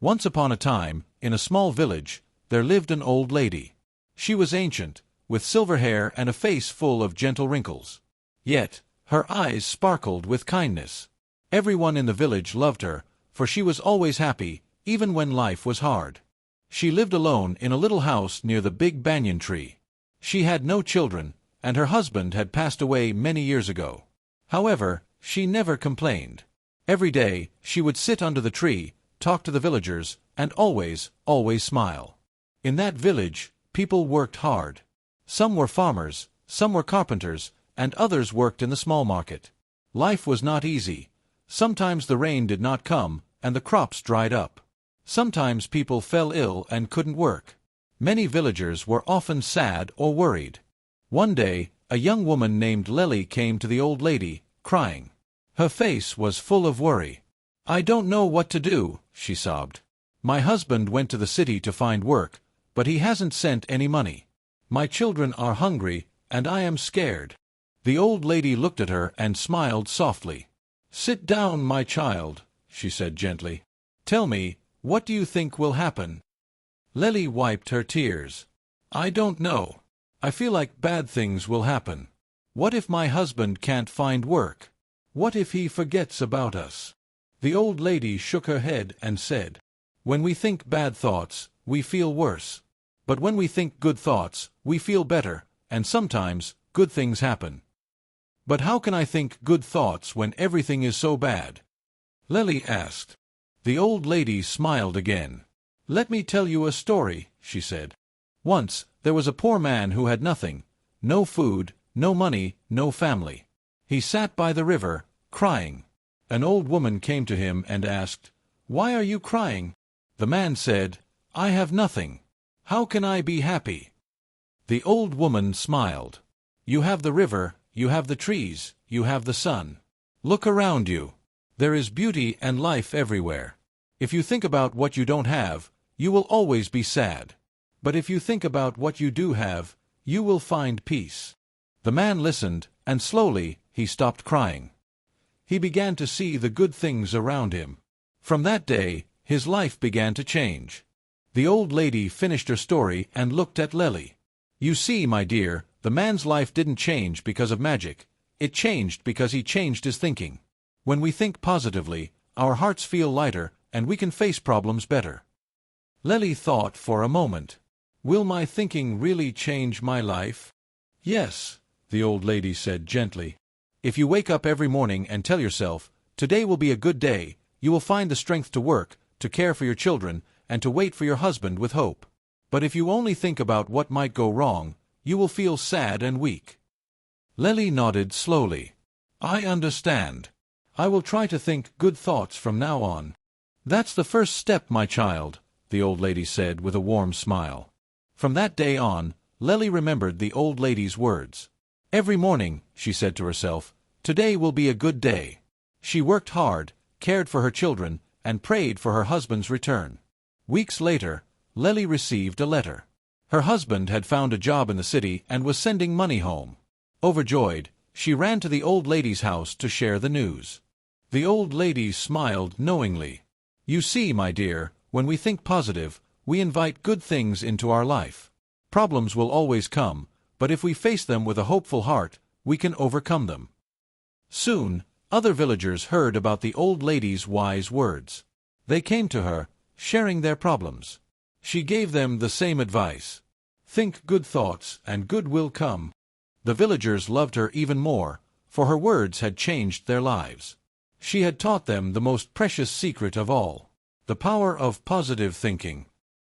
Once upon a time, in a small village, there lived an old lady. She was ancient, with silver hair and a face full of gentle wrinkles. Yet, her eyes sparkled with kindness. Everyone in the village loved her, for she was always happy, even when life was hard. She lived alone in a little house near the big banyan tree. She had no children, and her husband had passed away many years ago. However, she never complained. Every day, she would sit under the tree, talk to the villagers, and always smile. In that village, people worked hard. Some were farmers, some were carpenters, and others worked in the small market. Life was not easy. Sometimes the rain did not come, and the crops dried up. Sometimes people fell ill and couldn't work. Many villagers were often sad or worried. One day, a young woman named Leli came to the old lady, crying. Her face was full of worry. "I don't know what to do," she sobbed. "My husband went to the city to find work, but he hasn't sent any money. My children are hungry, and I am scared." The old lady looked at her and smiled softly. "Sit down, my child," she said gently. "Tell me, what do you think will happen?" Leli wiped her tears. "I don't know. I feel like bad things will happen. What if my husband can't find work? What if he forgets about us?" The old lady shook her head and said, "When we think bad thoughts, we feel worse. But when we think good thoughts, we feel better, and sometimes good things happen." "But how can I think good thoughts when everything is so bad?" Leli asked. The old lady smiled again. "Let me tell you a story," she said. "Once, there was a poor man who had nothing, no food, no money, no family. He sat by the river, crying. An old woman came to him and asked, 'Why are you crying?' The man said, 'I have nothing. How can I be happy?' The old woman smiled. 'You have the river, you have the trees, you have the sun. Look around you. There is beauty and life everywhere. If you think about what you don't have, you will always be sad. But if you think about what you do have, you will find peace.' The man listened, and slowly he stopped crying. He began to see the good things around him. From that day, his life began to change." The old lady finished her story and looked at Leli. "You see, my dear, the man's life didn't change because of magic. It changed because he changed his thinking. When we think positively, our hearts feel lighter, and we can face problems better." Leli thought for a moment. "Will my thinking really change my life?" "Yes," the old lady said gently. "If you wake up every morning and tell yourself, 'Today will be a good day,' you will find the strength to work, to care for your children, and to wait for your husband with hope. But if you only think about what might go wrong, you will feel sad and weak." Leli nodded slowly. "I understand. I will try to think good thoughts from now on." "That's the first step, my child," the old lady said with a warm smile. From that day on, Leli remembered the old lady's words. Every morning, she said to herself, "Today will be a good day." She worked hard, cared for her children, and prayed for her husband's return. Weeks later, Leli received a letter. Her husband had found a job in the city and was sending money home. Overjoyed, she ran to the old lady's house to share the news. The old lady smiled knowingly. "You see, my dear, when we think positive, we invite good things into our life. Problems will always come, but if we face them with a hopeful heart, we can overcome them." Soon, other villagers heard about the old lady's wise words. They came to her, sharing their problems. She gave them the same advice. "Think good thoughts, and good will come." The villagers loved her even more, for her words had changed their lives. She had taught them the most precious secret of all, the power of positive thinking.